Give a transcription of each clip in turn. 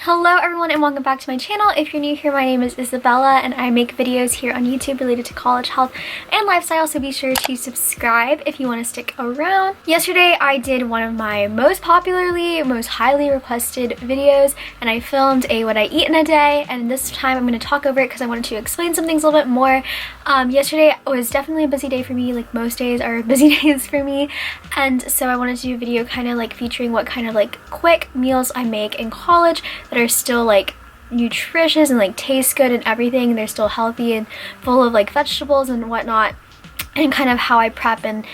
Hello everyone and welcome back to my channel. If you're new here, my name is Isabella and I make videos here on YouTube related to college, health, and lifestyle, so be sure to subscribe if you want to stick around. Yesterday I did one of my most highly requested videos and I filmed a what I eat in a day, and this time I'm going to talk over it because I wanted to explain some things a little bit more. Yesterday was definitely a busy day for me, like most days are busy days for me, and so I wanted to do a video kind of like featuring what kind of like quick meals I make in college that are still like nutritious and like taste good and everything. They're still healthy and full of like vegetables and whatnot, and kind of how I prep and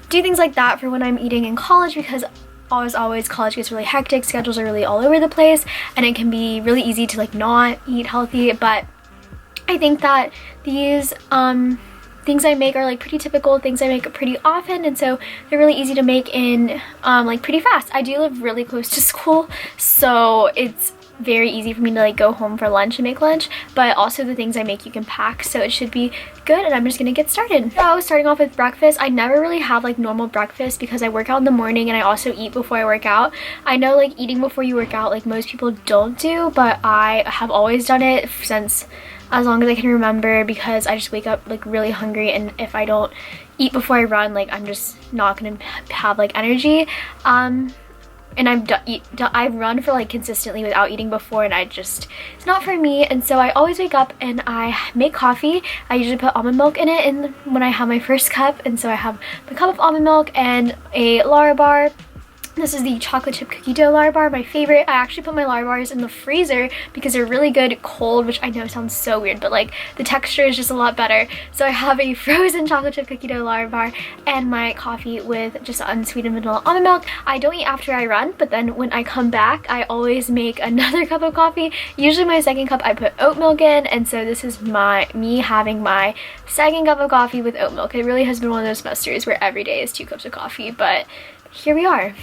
do things like that for when I'm eating in college, because as always college gets really hectic, schedules are really all over the place, and it can be really easy to like not eat healthy. But I think that these things I make are like pretty typical things I make pretty often, and so they're really easy to make in like pretty fast. I do live really close to school, so it's very easy for me to like go home for lunch and make lunch, but also the things I make you can pack, so it should be good. And I'm just gonna get started. So starting off with breakfast, I never really have like normal breakfast because I work out in the morning and I also eat before I work out. I know like eating before you work out like most people don't do, but I have always done it since as long as I can remember, because I just wake up like really hungry, and if I don't eat before I run, like I'm just not gonna have like energy. And I've run for like consistently without eating before, and it's not for me. And so I always wake up and I make coffee. I usually put almond milk in it and when I have my first cup, and so I have my cup of almond milk and a Lara bar. This is the chocolate chip cookie dough Lara bar, my favorite. I actually put my Lara bars in the freezer because they're really good cold, which I know sounds so weird, but like the texture is just a lot better. So I have a frozen chocolate chip cookie dough Lara bar and my coffee with just unsweetened vanilla almond milk. I don't eat after I run, but then when I come back, I always make another cup of coffee. Usually my second cup I put oat milk in, and so this is me having my second cup of coffee with oat milk. It really has been one of those semesters where every day is 2 cups of coffee, but here we are.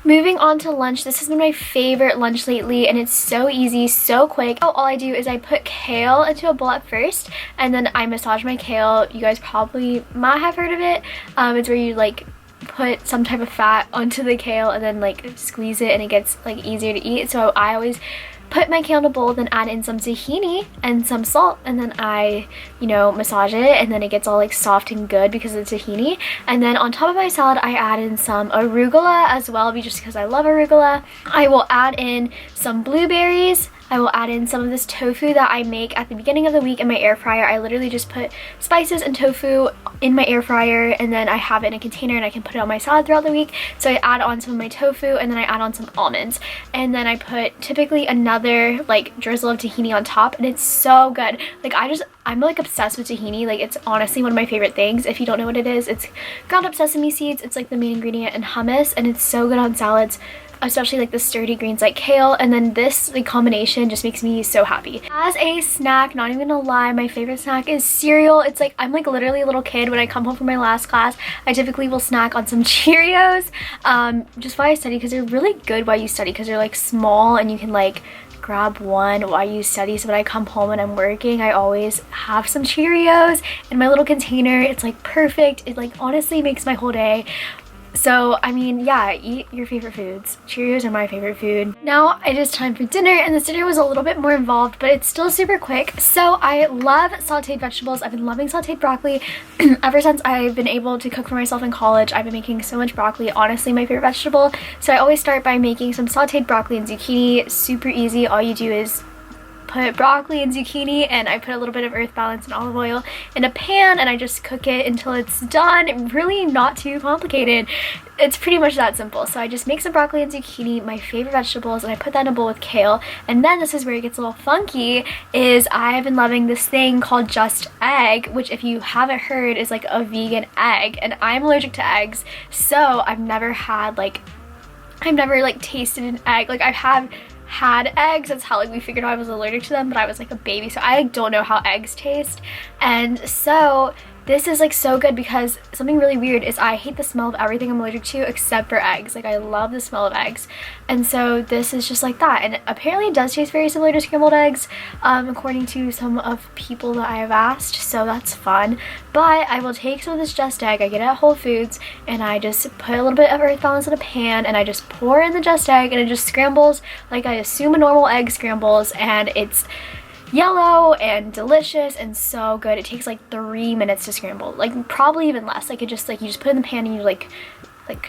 Moving on to lunch, this has been my favorite lunch lately, and it's so easy, so quick. So all I do is I put kale into a bowl at first, and then I massage my kale. You guys probably might have heard of it. It's where you like put some type of fat onto the kale and then like squeeze it, and it gets like easier to eat. So I always put my kale in a bowl, then add in some tahini and some salt, and then I, massage it, and then it gets all like soft and good because of the tahini. And then on top of my salad, I add in some arugula as well, just because I love arugula. I will add in some blueberries. I will add in some of this tofu that I make at the beginning of the week in my air fryer. I literally just put spices and tofu in my air fryer, and then I have it in a container and I can put it on my salad throughout the week. So I add on some of my tofu, and then I add on some almonds, and then I put typically another like drizzle of tahini on top, and it's so good. Like I'm like obsessed with tahini. Like it's honestly one of my favorite things. If you don't know what it is, it's ground up sesame seeds. It's like the main ingredient in hummus, and it's so good on salads, especially like the sturdy greens like kale. And then this like combination just makes me so happy. As a snack, not even gonna lie, my favorite snack is cereal. It's like I'm like literally a little kid. When I come home from my last class, I typically will snack on some Cheerios just while I study, because they're really good while you study, because they're like small and you can like grab one while you study. So when I come home and I'm working, I always have some Cheerios in my little container. It's like perfect. It like honestly makes my whole day. So, I mean, yeah, eat your favorite foods. Cheerios are my favorite food. Now it is time for dinner, and this dinner was a little bit more involved, but it's still super quick. So I love sauteed vegetables. I've been loving sauteed broccoli ever since I've been able to cook for myself in college. I've been making so much broccoli, honestly my favorite vegetable. So I always start by making some sauteed broccoli and zucchini. Super easy. All you do is put broccoli and zucchini, and I put a little bit of earth balance and olive oil in a pan, and I just cook it until it's done. Really not too complicated. It's pretty much that simple. So I just make some broccoli and zucchini, my favorite vegetables, and I put that in a bowl with kale. And then this is where it gets a little funky, is I've been loving this thing called Just Egg, which if you haven't heard is like a vegan egg, and I'm allergic to eggs, so I've never like tasted an egg. Like I've had eggs. That's how like we figured out I was allergic to them, but I was like a baby, so I don't know how eggs taste. And so this is like so good because something really weird is I hate the smell of everything I'm allergic to except for eggs. Like I love the smell of eggs, and so this is just like that. And apparently it does taste very similar to scrambled eggs, according to some of people that I have asked, so that's fun. But I will take some of this Just Egg, I get it at Whole Foods, and I just put a little bit of Earth Balance in a pan, and I just pour in the Just Egg, and it just scrambles like I assume a normal egg scrambles, and it's yellow and delicious and so good. It takes like 3 minutes to scramble, like probably even less. Like it just like you just put it in the pan and you like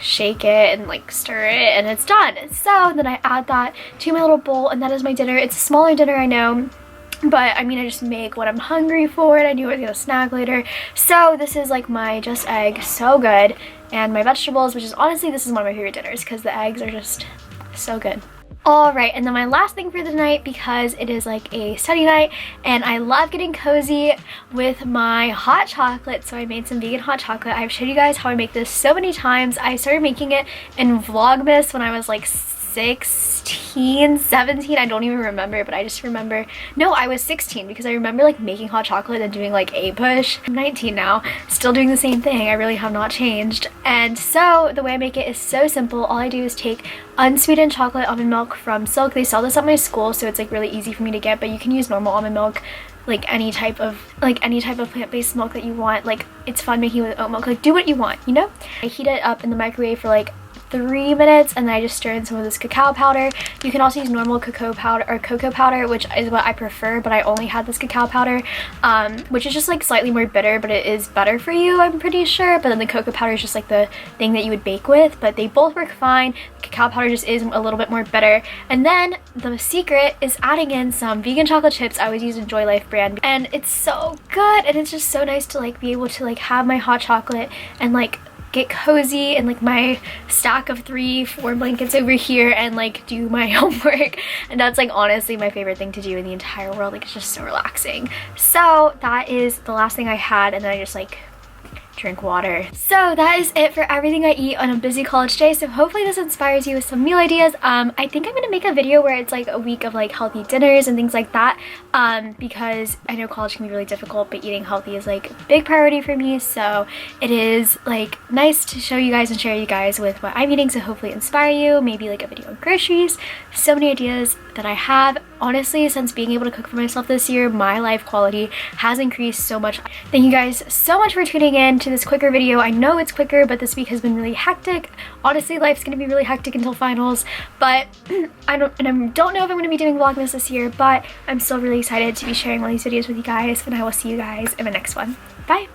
shake it and like stir it and it's done. So then I add that to my little bowl, and that is my dinner. It's a smaller dinner, I know, but I mean, I just make what I'm hungry for, and I knew I was gonna snack later. So this is like my Just Egg, so good, and my vegetables, which is honestly, this is one of my favorite dinners because the eggs are just so good. Alright, and then my last thing for the night, because it is like a study night and I love getting cozy with my hot chocolate, so I made some vegan hot chocolate. I've showed you guys how I make this so many times. I started making it in Vlogmas when I was like 16, 17, I don't even remember, but I just remember, no, I was 16 because I remember like making hot chocolate and doing like a push. I'm 19 now, still doing the same thing. I really have not changed. And so the way I make it is so simple. All I do is take unsweetened chocolate almond milk from Silk. They sell this at my school, so it's like really easy for me to get, but you can use normal almond milk, like any type of plant-based milk that you want. Like it's fun making it with oat milk, like do what you want, you know? I heat it up in the microwave for like 3 minutes, and then I just stir in some of this cacao powder. You can also use normal cacao powder or cocoa powder, which is what I prefer, but I only had this cacao powder, which is just like slightly more bitter, but it is better for you, I'm pretty sure. But then the cocoa powder is just like the thing that you would bake with, but they both work fine. The cacao powder just is a little bit more bitter. And then the secret is adding in some vegan chocolate chips. I always use a Joy Life brand, and it's so good, and it's just so nice to like be able to like have my hot chocolate and like get cozy and like my stack of 3-4 blankets over here and like do my homework. And that's like honestly my favorite thing to do in the entire world. Like it's just so relaxing. So that is the last thing I had, and then I just like drink water. So that is it for everything I eat on a busy college day. So hopefully this inspires you with some meal ideas. I think I'm gonna make a video where it's like a week of like healthy dinners and things like that, because I know college can be really difficult, but eating healthy is like a big priority for me. So it is like nice to show you guys and share you guys with what I'm eating, so hopefully inspire you. Maybe like a video on groceries. So many ideas that I have. Honestly, since being able to cook for myself this year, my life quality has increased so much. Thank you guys so much for tuning in to this quicker video. I know it's quicker, but this week has been really hectic. Honestly, life's gonna be really hectic until finals, but I don't know if I'm gonna be doing Vlogmas this year, but I'm still really excited to be sharing all these videos with you guys, and I will see you guys in the next one. Bye!